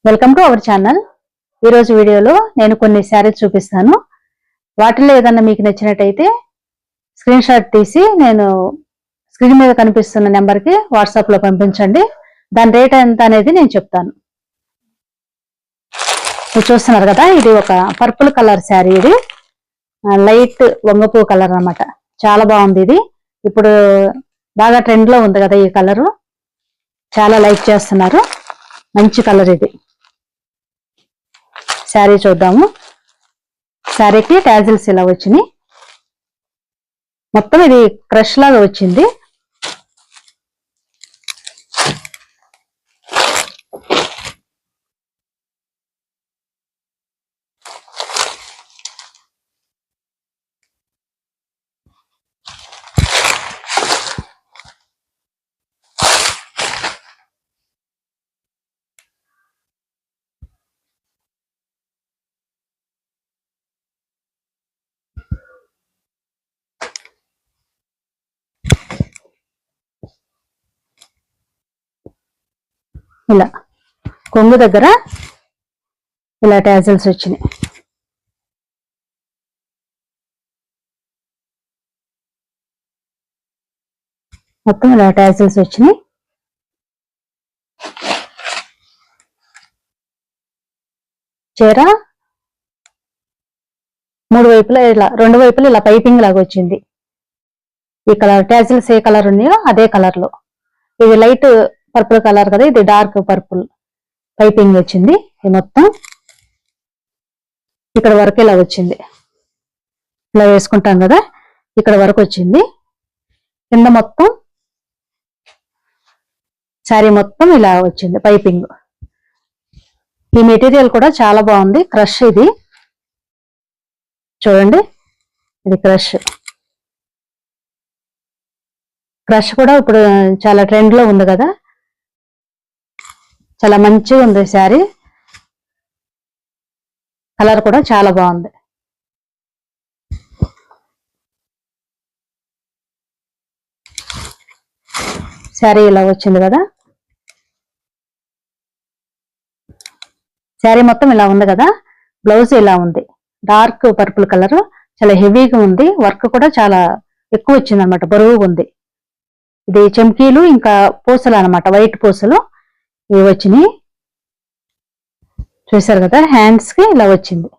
Welcome to our channel. ఈరోజు వీడియోలో నేను కొన్ని శారీస్ చూపిస్తాను. వాటిలో ఏదన్నా మీకు నచ్చినట్టయితే స్క్రీన్ షాట్ తీసి నేను స్క్రీన్ మీద కనిపిస్తున్న నెంబర్కి వాట్సాప్లో పంపించండి. దాని రేట్ ఎంత అనేది నేను చెప్తాను. మీరు చూస్తున్నారు కదా, ఇది ఒక పర్పుల్ కలర్ శారీ. ఇది లైట్ వంగపూ కలర్ అన్నమాట. చాలా బాగుంది. ఇది ఇప్పుడు బాగా ట్రెండ్లో ఉంది కదా ఈ కలరు. చాలా లైక్ చేస్తున్నారు. మంచి కలర్ ఇది. శారీ చూద్దాము. శారీకి టాజిల్స్ ఇలా వచ్చినాయి. మొత్తం ఇది క్రష్ లాగా వచ్చింది. ఇలా కొంగు దగ్గర ఇలా టాజిల్స్ వచ్చినాయి. మొత్తం ఇలా టాజిల్స్ వచ్చినాయి. చీర మూడు వైపులా ఇలా రెండు వైపులా ఇలా పైపింగ్ లాగా వచ్చింది. ఈ కలర్ టాజిల్స్ ఏ కలర్ ఉన్నాయో అదే కలర్ లో. ఇది లైట్ పర్పుల్ కలర్ కదా, ఇది డార్క్ పర్పుల్ పైపింగ్ వచ్చింది. ఇది మొత్తం ఇక్కడ వరకు ఇలా వచ్చింది. ఇలా వేసుకుంటాం కదా, ఇక్కడ వరకు వచ్చింది. కింద మొత్తం శారీ మొత్తం ఇలా వచ్చింది పైపింగ్. ఈ మెటీరియల్ కూడా చాలా బాగుంది. క్రష్ ఇది చూడండి, ఇది క్రష్. క్రష్ కూడా ఇప్పుడు చాలా ట్రెండ్ లో ఉంది కదా, చాలా మంచిగా ఉంది శారీ. కలర్ కూడా చాలా బాగుంది. శారీ ఇలా వచ్చింది కదా, శారీ మొత్తం ఇలా ఉంది కదా. బ్లౌజ్ ఇలా ఉంది, డార్క్ పర్పుల్ కలర్, చాలా హెవీగా ఉంది. వర్క్ కూడా చాలా ఎక్కువ వచ్చింది అనమాట, బరువుగా ఉంది. ఇది చెమ్కీలు ఇంకా పూసలు అనమాట, వైట్ పూసలు ఇవి వచ్చినాయి. చూసారు కదా, హ్యాండ్స్ కి ఇలా వచ్చింది,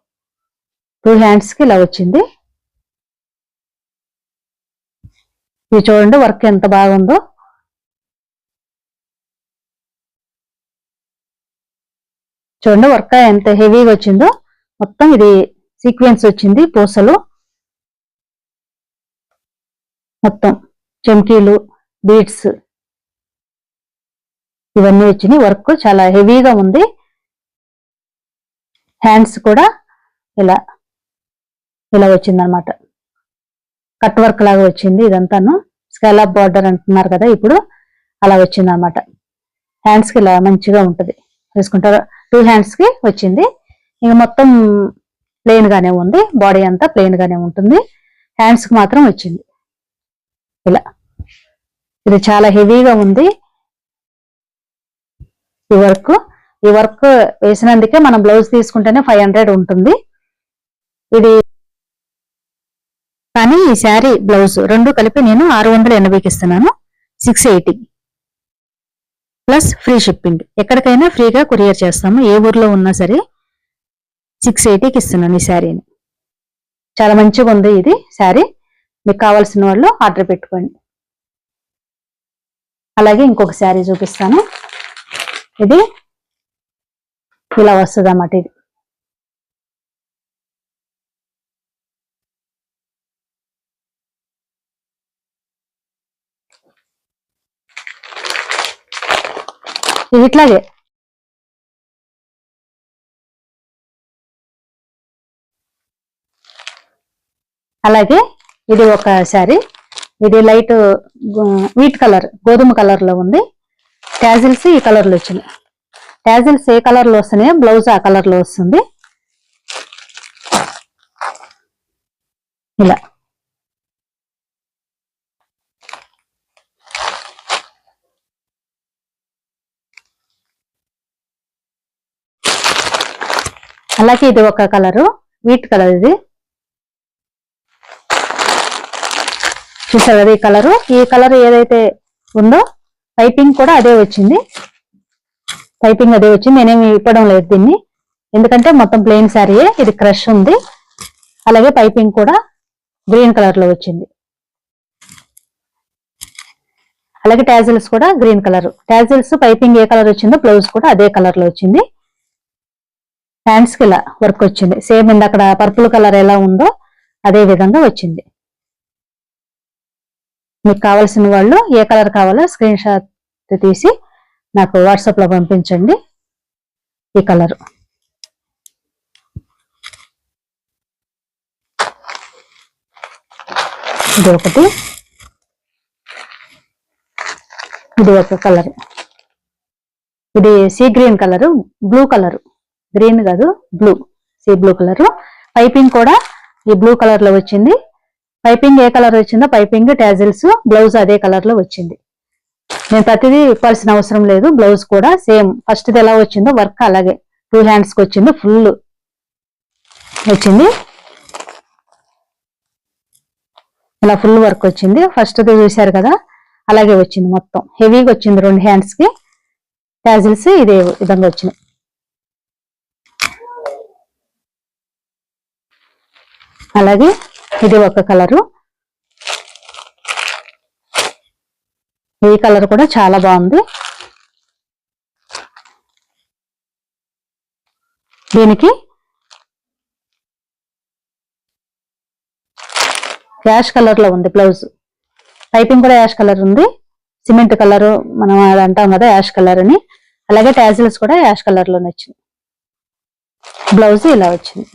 2 హ్యాండ్స్ కి ఇలా వచ్చింది. ఇది చూడండి వర్క్ ఎంత బాగుందో. చూడండి వర్క్ ఎంత హెవీగా వచ్చిందో. మొత్తం ఇది సీక్వెన్స్ వచ్చింది, పూసలు మొత్తం, చెమ్కీలు, బీడ్స్ ఇవన్నీ వచ్చినాయి. వర్క్ చాలా హెవీగా ఉంది. హ్యాండ్స్ కూడా ఇలా ఇలా వచ్చింది అనమాట, కట్ వర్క్ లాగా వచ్చింది. ఇదంతాను స్కాలప్ బార్డర్ అంటున్నారు కదా ఇప్పుడు, అలా వచ్చింది అనమాట. హ్యాండ్స్ కి ఇలా మంచిగా ఉంటది వేసుకుంటారు. 2 హ్యాండ్స్ కి వచ్చింది. ఇక మొత్తం ప్లెయిన్ గానే ఉంది, బాడీ అంతా ప్లెయిన్ గానే ఉంటుంది. హ్యాండ్స్ కి మాత్రం వచ్చింది ఇలా. ఇది చాలా హెవీగా ఉంది ఈ వర్క్ వేసినందుకే మనం బ్లౌజ్ తీసుకుంటేనే 500 ఉంటుంది ఇది. కానీ ఈ శారీ బ్లౌజ్ రెండు కలిపి నేను 680కి ఇస్తున్నాను. 680 ప్లస్ ఫ్రీ షిప్పింగ్. ఎక్కడికైనా ఫ్రీగా కొరియర్ చేస్తాము, ఏ ఊర్లో ఉన్నా సరే. 680కి ఇస్తున్నాను ఈ శారీని. చాలా మంచిగా ఉంది ఇది శారీ. మీకు కావాల్సిన వాళ్ళు ఆర్డర్ పెట్టుకోండి. అలాగే ఇంకొక శారీ చూపిస్తాను. ఇది ఇలా వస్తుంది అన్నమాట. ఇది ఇట్లాగే అలాగే ఇది ఒక శారీ. ఇది లైట్ వీట్ కలర్, గోధుమ కలర్ లో ఉంది. టాజిల్స్ ఈ కలర్ లో వచ్చినాయి. టాజిల్స్ ఏ కలర్ లో వస్తున్నాయో బ్లౌజ్ ఆ కలర్ లో వస్తుంది. ఇలా అలాగే ఇది ఒక కలరు, వీట్ కలర్. ఇది చూసారు కదా ఈ కలరు. ఈ కలర్ ఏదైతే ఉందో పైపింగ్ కూడా అదే వచ్చింది. పైపింగ్ అదే వచ్చింది. నేనేమి ఇప్పడం లేదు దీన్ని, ఎందుకంటే మొత్తం ప్లెయిన్ శారీయే. ఇది క్రష్ ఉంది. అలాగే పైపింగ్ కూడా గ్రీన్ కలర్ లో వచ్చింది. అలాగే టాజిల్స్ కూడా గ్రీన్ కలర్. టాజిల్స్ పైపింగ్ ఏ కలర్ వచ్చిందో బ్లౌజ్ కూడా అదే కలర్ లో వచ్చింది. హ్యాండ్స్ కి ఇలా వర్క్ వచ్చింది. సేమ్ అక్కడ పర్పుల్ కలర్ ఎలా ఉందో అదే విధంగా వచ్చింది. మీకు కావాల్సిన వాళ్ళు ఏ కలర్ కావాలో స్క్రీన్ షాట్ తీసి నాకు వాట్సాప్ లో పంపించండి. ఈ కలర్ ఇది ఒకటి, ఇది ఒక కలర్. ఇది sea green colour, blue colour, green కాదు blue, sea blue colour. Piping కూడా ఈ బ్లూ కలర్ లో వచ్చింది. పైపింగ్ ఏ కలర్ వచ్చిందో పైపింగ్, టాజిల్స్, బ్లౌజ్ అదే కలర్ లో వచ్చింది. నేను ప్రతిదీ ఇవ్వాల్సిన అవసరం లేదు. బ్లౌజ్ కూడా సేమ్ ఫస్ట్ ఎలా వచ్చిందో వర్క్ అలాగే 2 హ్యాండ్స్ కి వచ్చింది. ఫుల్ వచ్చింది. ఇలా ఫుల్ వర్క్ వచ్చింది. ఫస్ట్ చూశారు కదా, అలాగే వచ్చింది. మొత్తం హెవీగా వచ్చింది 2 హ్యాండ్స్ కి. టాజిల్స్ ఇదే విధంగా వచ్చినాయి. అలాగే ఇది ఒక కలరు. ఈ కలర్ కూడా చాలా బాగుంది. దీనికి యాష్ కలర్ లో ఉంది బ్లౌజ్. పైపింగ్ కూడా యాష్ కలర్ ఉంది. సిమెంట్ కలర్ మనం అది అంటాం కదా యాష్ కలర్ అని. అలాగే టాజిల్స్ కూడా యాష్ కలర్ లోనే వచ్చింది. బ్లౌజ్ ఇలా వచ్చింది.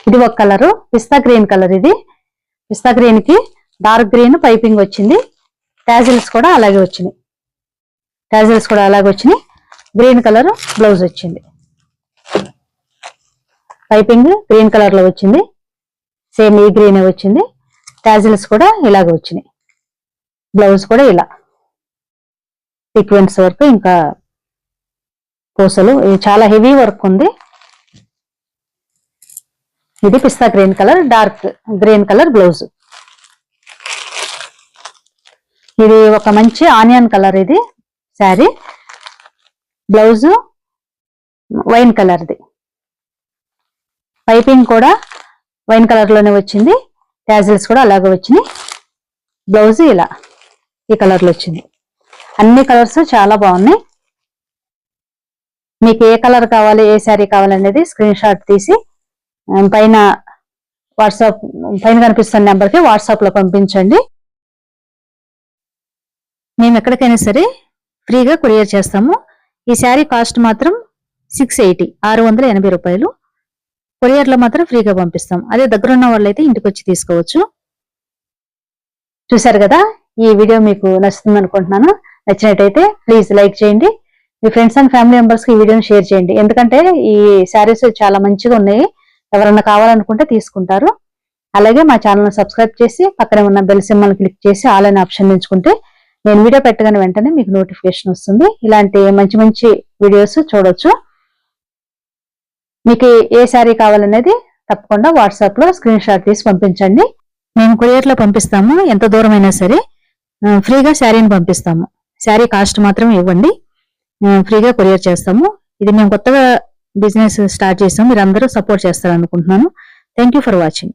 ఇది ఒక కలరు, పిస్తా గ్రీన్ కలర్. ఇది పిస్తా గ్రీన్ కి డార్క్ గ్రీన్ పైపింగ్ వచ్చింది. టాజిల్స్ కూడా అలాగే వచ్చినాయి. టాజిల్స్ కూడా అలాగే వచ్చినాయి. గ్రీన్ కలర్ బ్లౌజ్ వచ్చింది. పైపింగ్ గ్రీన్ కలర్ లో వచ్చింది. సేమ్ ఈ గ్రీన్ వచ్చింది. టాజిల్స్ కూడా ఇలాగే వచ్చినాయి. బ్లౌజ్ కూడా ఇలా సీక్వెన్స్ వర్క్, ఇంకా పూసలు, చాలా హెవీ వర్క్ ఉంది. ఇది పిస్తా green colour, dark green colour blouse. ఇది ఒక మంచి ఆనియన్ కలర్. ఇది శారీ. బ్లౌజ్ వైన్ కలర్ది. పైపింగ్ కూడా వైన్ కలర్ లోనే వచ్చింది. టాజిల్స్ కూడా అలాగే వచ్చినాయి. బ్లౌజ్ ఇలా ఈ కలర్ లో వచ్చింది. అన్ని కలర్స్ చాలా బాగున్నాయి. మీకు ఏ కలర్ కావాలి, ఏ శారీ కావాలనేది స్క్రీన్ షాట్ తీసి పైన కనిపిస్తున్న నెంబర్కి వాట్సాప్ లో పంపించండి. మేము ఎక్కడికైనా సరే ఫ్రీగా కొరియర్ చేస్తాము. ఈ శారీ కాస్ట్ మాత్రం 680, 680 రూపాయలు. కొరియర్ లో మాత్రం ఫ్రీగా పంపిస్తాం. అదే దగ్గరున్న వాళ్ళైతే ఇంటికి వచ్చి తీసుకోవచ్చు. చూసారు కదా, ఈ వీడియో మీకు నచ్చుతుంది అనుకుంటున్నాను. నచ్చినట్టయితే ప్లీజ్ లైక్ చేయండి. మీ ఫ్రెండ్స్ అండ్ ఫ్యామిలీ మెంబర్స్ కి ఈ వీడియోని షేర్ చేయండి. ఎందుకంటే ఈ శారీస్ చాలా మంచిగా ఉన్నాయి. ఎవరన్నా కావాలనుకుంటే తీసుకుంటారు. అలాగే మా ఛానల్ సబ్స్క్రైబ్ చేసి పక్కనే ఉన్న బెల్ సింబల్ క్లిక్ చేసి ఆల్ అనే ఆప్షన్ ఎంచుకుంటే నేను వీడియో పెట్టగానే వెంటనే మీకు నోటిఫికేషన్ వస్తుంది. ఇలాంటి మంచి మంచి వీడియోస్ చూడొచ్చు. మీకు ఏ శారీ కావాలనేది తప్పకుండా వాట్సాప్ లో స్క్రీన్ షాట్ తీసి పంపించండి. మేము కొరియర్ లో పంపిస్తాము. ఎంత దూరం అయినా సరే ఫ్రీగా శారీని పంపిస్తాము. శారీ కాస్ట్ మాత్రం ఇవ్వండి, ఫ్రీగా కొరియర్ చేస్తాము. ఇది మేము కొత్తగా బిజినెస్ స్టార్ట్ చేస్తాం. మీరు అందరూ సపోర్ట్ చేస్తారనుకుంటున్నాను. Thank you for watching.